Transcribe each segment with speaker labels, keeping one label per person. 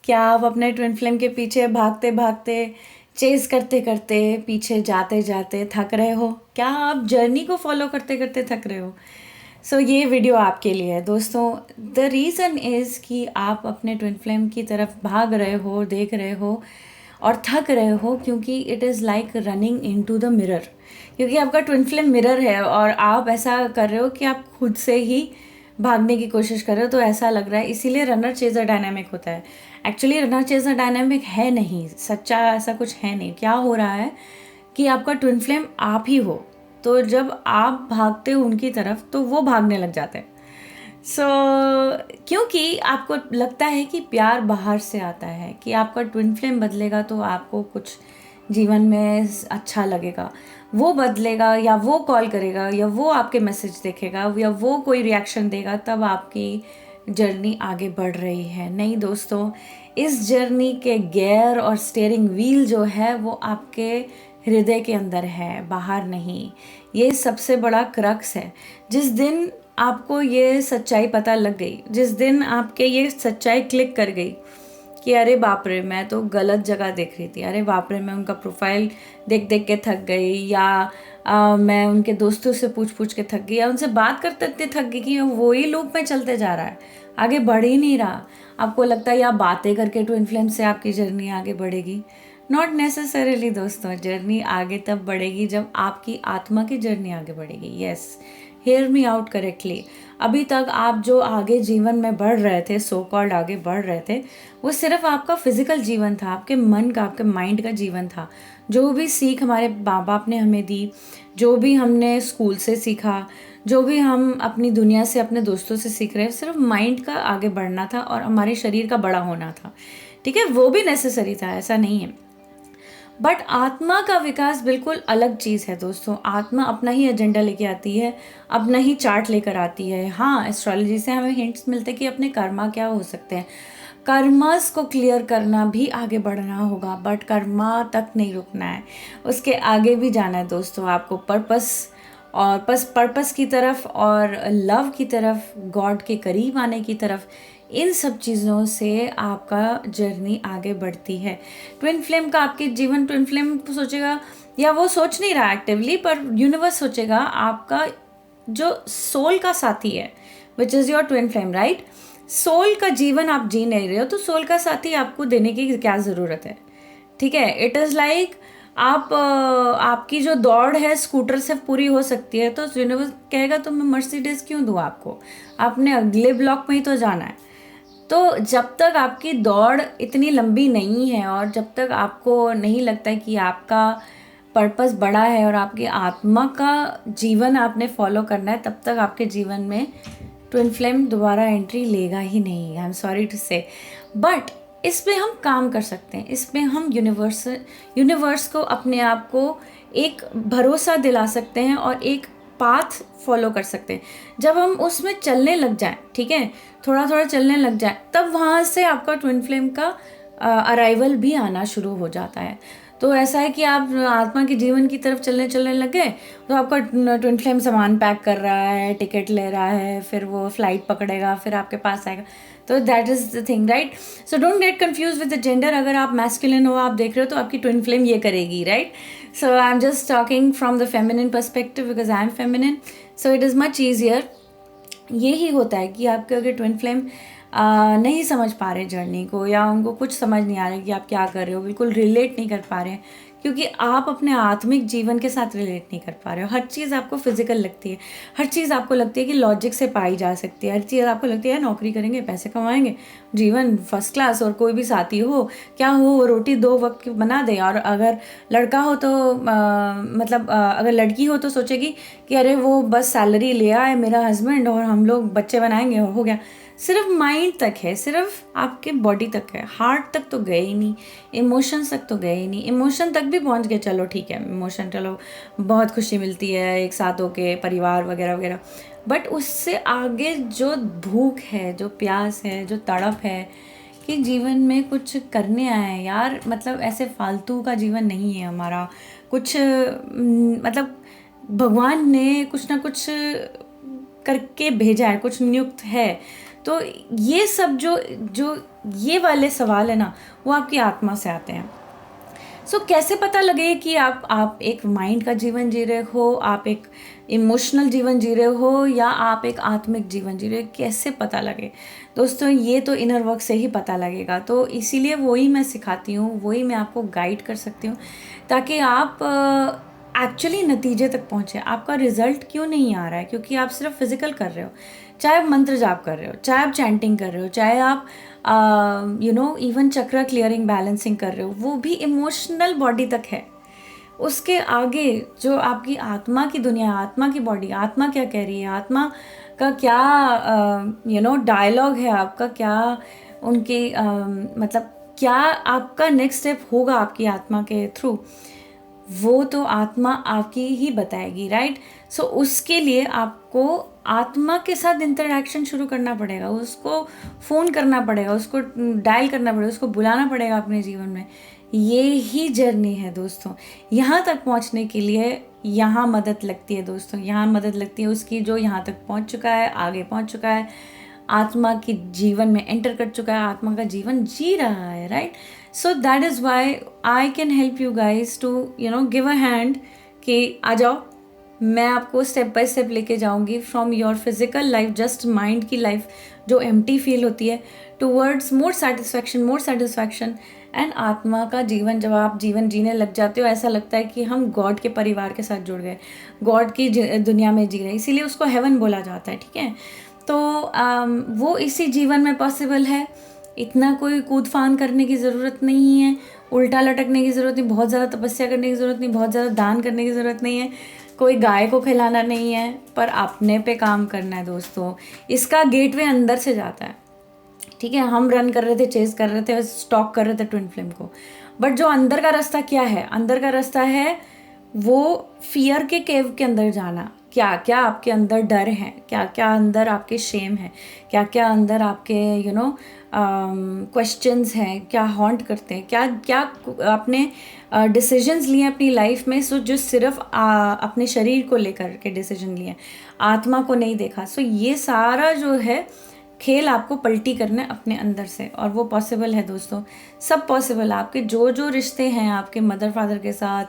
Speaker 1: क्या आप अपने ट्विन फ्लेम के पीछे भागते भागते, चेस करते करते, पीछे जाते जाते थक रहे हो? क्या आप जर्नी को फॉलो करते करते थक रहे हो? सो ये वीडियो आपके लिए है दोस्तों। द रीज़न इज़ कि आप अपने ट्विन फ्लेम की तरफ भाग रहे हो, देख रहे हो और थक रहे हो, क्योंकि it is like running into the mirror. क्योंकि आपका ट्विन फ्लेम मिरर है और आप ऐसा कर रहे हो कि आप खुद से ही भागने की कोशिश कर रहे हो, तो ऐसा लग रहा है। इसीलिए रनर चेजर डायनामिक होता है। एक्चुअली रनर चेजर डायनामिक है नहीं, सच्चा ऐसा कुछ है नहीं। क्या हो रहा है कि आपका ट्विन फ्लेम आप ही हो, तो जब आप भागते हो उनकी तरफ तो वो भागने लग जाते हैं। क्योंकि आपको लगता है कि प्यार बाहर से आता है, कि आपका ट्विन फ्लेम बदलेगा तो आपको कुछ जीवन में अच्छा लगेगा, वो बदलेगा या वो कॉल करेगा या वो आपके मैसेज देखेगा या वो कोई रिएक्शन देगा, तब आपकी जर्नी आगे बढ़ रही है। नहीं दोस्तों, इस जर्नी के गियर और स्टीयरिंग व्हील जो है वो आपके हृदय के अंदर है, बाहर नहीं। ये सबसे बड़ा क्रक्स है। जिस दिन आपको ये सच्चाई पता लग गई, जिस दिन आपके ये सच्चाई क्लिक कर गई कि अरे बाप रे, मैं तो गलत जगह देख रही थी, अरे बाप रे, मैं उनका प्रोफाइल देख देख के थक गई, या मैं उनके दोस्तों से पूछ पूछ के थक गई, या उनसे बात करते करते थक गई कि वो ही लूप में चलते जा रहा है, आगे बढ़ ही नहीं रहा। आपको लगता है या बातें करके ट्विन फ्लेम से आपकी जर्नी आगे बढ़ेगी। नॉट नेसेसरीली दोस्तों, जर्नी आगे तब बढ़ेगी जब आपकी आत्मा की जर्नी आगे बढ़ेगी। Yes, hear me out correctly. अभी तक आप जो आगे जीवन में बढ़ रहे थे, सो कॉल्ड आगे बढ़ रहे थे, वो सिर्फ आपका फिजिकल जीवन था, आपके मन का, आपके माइंड का जीवन था। जो भी सीख हमारे माँ बाप ने हमें दी, जो भी हमने स्कूल से सीखा, जो भी हम अपनी दुनिया से, अपने दोस्तों से सीख रहे हैं, सिर्फ माइंड का आगे बढ़ना था और हमारे शरीर का बड़ा होना था। ठीक है, वो भी नेसेसरी था, ऐसा नहीं है। बट आत्मा का विकास बिल्कुल अलग चीज़ है दोस्तों। आत्मा अपना ही एजेंडा लेके आती है, अपना ही चार्ट लेकर आती है। हाँ, एस्ट्रोलॉजी से हमें हिंट्स मिलते हैं कि अपने कर्मा क्या हो सकते हैं। कर्मास को क्लियर करना भी आगे बढ़ना होगा, बट कर्मा तक नहीं रुकना है, उसके आगे भी जाना है दोस्तों। आपको पर्पस और पर्पस की तरफ और लव की तरफ, गॉड के करीब आने की तरफ, इन सब चीज़ों से आपका जर्नी आगे बढ़ती है। ट्विन फ्लेम का आपके जीवन, ट्विन फ्लेम सोचेगा, या वो सोच नहीं रहा एक्टिवली, पर यूनिवर्स सोचेगा आपका जो सोल का साथी है, which is your twin flame, right. Soul का जीवन आप जी नहीं रहे हो, तो सोल का साथी आपको देने की क्या ज़रूरत है? ठीक है, इट इज़ लाइक आपकी जो दौड़ है स्कूटर से पूरी हो सकती है, तो यूनिवर्स कहेगा तो मैं मर्सिडीज क्यों दूँ आपको, आपने अगले ब्लॉक में ही तो जाना है। तो जब तक आपकी दौड़ इतनी लंबी नहीं है और जब तक आपको नहीं लगता है कि आपका पर्पस बड़ा है और आपकी आत्मा का जीवन आपने फॉलो करना है, तब तक आपके जीवन में ट्विन फ्लेम दोबारा एंट्री लेगा ही नहीं। आई एम सॉरी टू से, बट इस पे हम काम कर सकते हैं। इसमें हम यूनिवर्स को, अपने आप को एक भरोसा दिला सकते हैं और एक पाथ फॉलो कर सकते हैं। जब हम उसमें चलने लग जाएं, ठीक है, थोड़ा थोड़ा चलने लग जाए, तब वहाँ से आपका ट्विन फ्लेम का अराइवल भी आना शुरू हो जाता है। तो ऐसा है कि आप आत्मा के जीवन की तरफ चलने लग गए, तो आपका ट्विन फ्लेम सामान पैक कर रहा है, टिकट ले रहा है, फिर वो फ्लाइट पकड़ेगा, फिर आपके पास आएगा। तो that is the thing, right. So don't get confuse with the gender. अगर आप मैस्कुलिन हो, आप देख रहे हो, तो आपकी ट्विन फ्लेम ये करेगी, right. So I am just talking from the feminine perspective because I am feminine, so it is much easier. यही होता है कि आपके अगर ट्विन फ्लेम नहीं समझ पा रहे जर्नी को, या उनको कुछ समझ नहीं आ रहा कि आप क्या कर रहे हो, बिल्कुल रिलेट नहीं कर पा रहे हैं, क्योंकि आप अपने आत्मिक जीवन के साथ रिलेट नहीं कर पा रहे हो। हर चीज़ आपको फिजिकल लगती है, हर चीज़ आपको लगती है कि लॉजिक से पाई जा सकती है, हर चीज़ आपको लगती है नौकरी करेंगे, पैसे कमाएंगे, जीवन फर्स्ट क्लास, और कोई भी साथी हो, क्या हो, वो रोटी 2 वक्त की बना दे। और अगर लड़का हो तो अगर लड़की हो तो सोचेगी कि अरे वो बस सैलरी ले आए मेरा हस्बैंड और हम लोग बच्चे बनाएंगे, हो गया। सिर्फ माइंड तक है, सिर्फ आपके बॉडी तक है, हार्ट तक तो गए ही नहीं, इमोशंस तक तो गए ही नहीं। इमोशन तक भी पहुंच गए, चलो ठीक है, इमोशन, चलो बहुत खुशी मिलती है एक साथ होके, परिवार वगैरह वगैरह, बट उससे आगे जो भूख है, जो प्यास है, जो तड़प है कि जीवन में कुछ करने आए हैं यार, मतलब ऐसे फालतू का जीवन नहीं है हमारा। कुछ भगवान ने कुछ ना कुछ करके भेजा है, कुछ नियुक्त है। तो ये सब जो जो ये वाले सवाल है ना, वो आपकी आत्मा से आते हैं। कैसे पता लगे कि आप एक माइंड का जीवन जी रहे हो, आप एक इमोशनल जीवन जी रहे हो, या आप एक आत्मिक जीवन जी रहे हो, कैसे पता लगे दोस्तों? ये तो इनर वर्क से ही पता लगेगा। तो इसीलिए वही मैं सिखाती हूँ, वही मैं आपको गाइड कर सकती हूँ, ताकि आप एक्चुअली नतीजे तक पहुँचे। आपका रिजल्ट क्यों नहीं आ रहा है? क्योंकि आप सिर्फ फिजिकल कर रहे हो, चाहे आप मंत्र जाप कर रहे हो, चाहे आप चैंटिंग कर रहे हो, चाहे आप इवन चक्र क्लियरिंग बैलेंसिंग कर रहे हो, वो भी इमोशनल बॉडी तक है। उसके आगे जो आपकी आत्मा की दुनिया, आत्मा की बॉडी, आत्मा क्या कह रही है, आत्मा का क्या डायलॉग है, आपका क्या उनके मतलब क्या आपका नेक्स्ट स्टेप होगा आपकी आत्मा के थ्रू, वो तो आत्मा आपकी ही बताएगी, राइट? उसके लिए आपको आत्मा के साथ इंटरेक्शन शुरू करना पड़ेगा, उसको फ़ोन करना पड़ेगा, उसको डायल करना पड़ेगा, उसको बुलाना पड़ेगा अपने जीवन में। ये ही जर्नी है दोस्तों। यहाँ तक पहुँचने के लिए यहाँ मदद लगती है दोस्तों, यहाँ मदद लगती है उसकी जो यहाँ तक पहुँच चुका है, आगे पहुँच चुका है, आत्मा के जीवन में एंटर कर चुका है, आत्मा का जीवन जी रहा है, right? That is why I can help you guys to give a hand कि आ जाओ, मैं आपको स्टेप बाय स्टेप लेके जाऊंगी from your physical life, just mind की लाइफ जो एम्प्टी फील होती है, टूवर्ड्स मोर सेटिस्फैक्शन एंड आत्मा का जीवन। जब आप जीवन जीने लग जाते हो, ऐसा लगता है कि हम गॉड के परिवार के साथ जुड़ गए, गॉड की दुनिया में जी रहे, इसीलिए उसको हेवन बोला जाता है, ठीक है? तो वो इसी जीवन में पॉसिबल है। इतना कोई कूद फान करने की ज़रूरत नहीं है, उल्टा लटकने की ज़रूरत नहीं, बहुत ज़्यादा तपस्या करने की ज़रूरत नहीं, बहुत ज़्यादा दान करने की ज़रूरत नहीं है, कोई गाय को खिलाना नहीं है, पर अपने पे काम करना है दोस्तों। इसका गेटवे अंदर से जाता है, ठीक है? हम रन कर रहे थे, चेस कर रहे थे, स्टॉक कर रहे थे ट्विन फ्लेम को, बट जो अंदर का रास्ता क्या है? अंदर का रास्ता है वो फियर के केव के अंदर जाना। क्या क्या आपके अंदर डर है, क्या क्या अंदर आपके शेम है, क्या क्या अंदर आपके क्वेश्चंस हैं, क्या हॉन्ट करते हैं, क्या क्या आपने डिसीजंस लिए अपनी लाइफ में, जो सिर्फ अपने शरीर को लेकर के डिसीजन लिए, आत्मा को नहीं देखा। ये सारा जो है खेल आपको पलटी करना है अपने अंदर से, और वो पॉसिबल है दोस्तों, सब पॉसिबल है। आपके जो जो रिश्ते हैं आपके मदर फादर के साथ,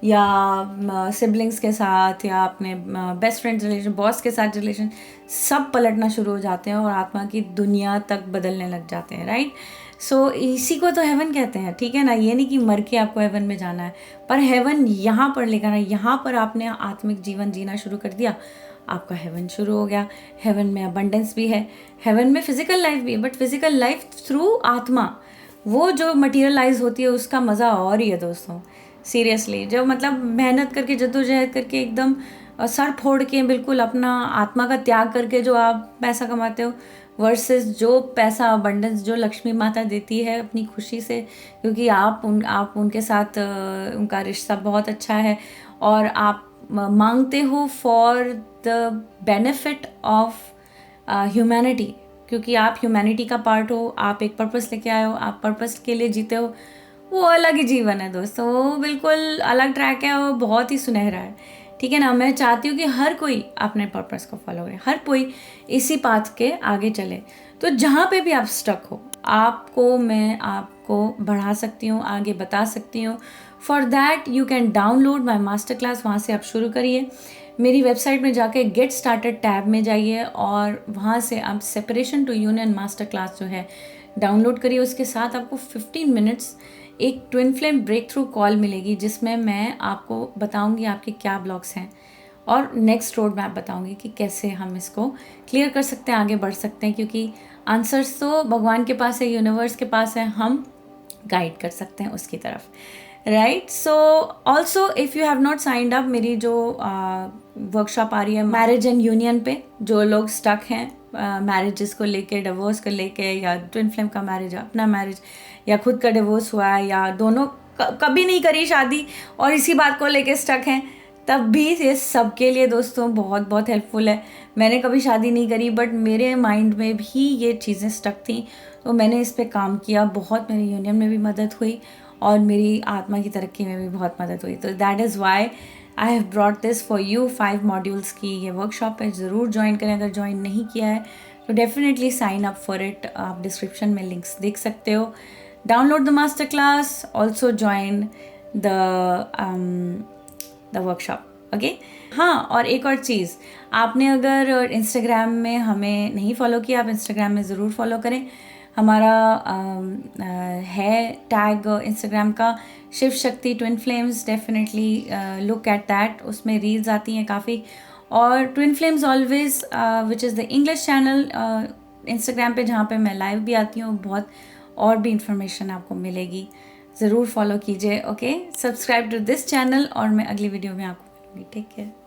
Speaker 1: या सिबलिंग्स के साथ, या अपने बेस्ट फ्रेंड रिलेशन, बॉस के साथ रिलेशन, सब पलटना शुरू हो जाते हैं और आत्मा की दुनिया तक बदलने लग जाते हैं, राइट? इसी को तो हेवन कहते हैं, ठीक है ना? ये नहीं कि मर के आपको हेवन में जाना है, पर हेवन यहाँ पर लेकर, यहाँ पर आपने आत्मिक जीवन जीना शुरू कर दिया, आपका हेवन शुरू हो गया। हेवन में अबंडेंस भी है, हेवन में फिजिकल लाइफ भी है, बट फिजिकल लाइफ थ्रू आत्मा, वो जो मटीरियलाइज होती है, उसका मज़ा और ही है दोस्तों। सीरियसली, जब मतलब मेहनत करके, जद्दोजहद करके, एकदम सर फोड़ के, बिल्कुल अपना आत्मा का त्याग करके जो आप पैसा कमाते हो, वर्सेस जो पैसा अबंडेंस जो लक्ष्मी माता देती है अपनी खुशी से, क्योंकि आप उनके साथ उनका रिश्ता बहुत अच्छा है, और आप मांगते हो for the benefit of humanity, क्योंकि आप ह्यूमैनिटी का पार्ट हो, आप एक पर्पस लेके आए हो, आप पर्पस के लिए जीते हो। वो अलग ही जीवन है दोस्तों, वो बिल्कुल अलग ट्रैक है, वो बहुत ही सुनहरा है, ठीक है ना? मैं चाहती हूँ कि हर कोई अपने पर्पस को फॉलो करे, हर कोई इसी पाथ के आगे चले। तो जहाँ पे भी आप स्टक हो, मैं आपको बढ़ा सकती हूँ, आगे बता सकती हूँ। For that you can download my master class, वहाँ से आप शुरू करिए। मेरी वेबसाइट में जाके गेट स्टार्टेड टैब में जाइए, और वहाँ से आप separation to union master class जो है डाउनलोड करिए। उसके साथ आपको 15 मिनट्स एक twin flame breakthrough call मिलेगी, जिसमें मैं आपको बताऊंगी आपके क्या ब्लॉक्स हैं, और नेक्स्ट रोड मैप बताऊंगी कि कैसे हम इसको क्लियर कर सकते हैं, आगे बढ़ सकते हैं, क्योंकि आंसर्स तो भगवान के पास है, यूनिवर्स के पास है, हम गाइड कर सकते हैं उसकी तरफ, right? Also if you have not signed up, मेरी जो वर्कशॉप आ रही है मैरिज एंड यूनियन पे, जो लोग स्टक हैं मैरिजेस को लेके, डिवोर्स को लेके, या ट्विन फ्लेम का मैरिज, अपना मैरिज, या खुद का डिवोर्स हुआ है, या दोनों कभी नहीं करी शादी और इसी बात को लेके स्टक हैं, तब भी ये सबके लिए दोस्तों बहुत बहुत हेल्पफुल है। मैंने कभी शादी नहीं करी, बट मेरे माइंड में भी ये चीज़ें स्टक थी, तो मैंने इस पे काम किया, बहुत मेरी यूनियन में भी मदद हुई, और मेरी आत्मा की तरक्की में भी बहुत मदद हुई। तो that is why I have brought this for you. 5 modules की ये वर्कशॉप है, ज़रूर ज्वाइन करें। अगर ज्वाइन नहीं किया है तो definitely sign up for it. आप डिस्क्रिप्शन में लिंक्स देख सकते हो। Download the master class, also join the workshop. Okay, हाँ, और एक और चीज़, आपने अगर इंस्टाग्राम में हमें नहीं फॉलो किया, आप इंस्टाग्राम में ज़रूर फॉलो करें। हमारा है टैग इंस्टाग्राम का Shiv Shakti twin flames. Definitely look at that, उसमें रील्स आती हैं काफ़ी। और twin flames always which is the English channel Instagram पे, जहाँ पे मैं लाइव भी आती हूँ, बहुत और भी इंफॉर्मेशन आपको मिलेगी, ज़रूर फॉलो कीजिए। Okay, subscribe to this channel, और मैं अगली वीडियो में आपको मिलूँगी। Take care.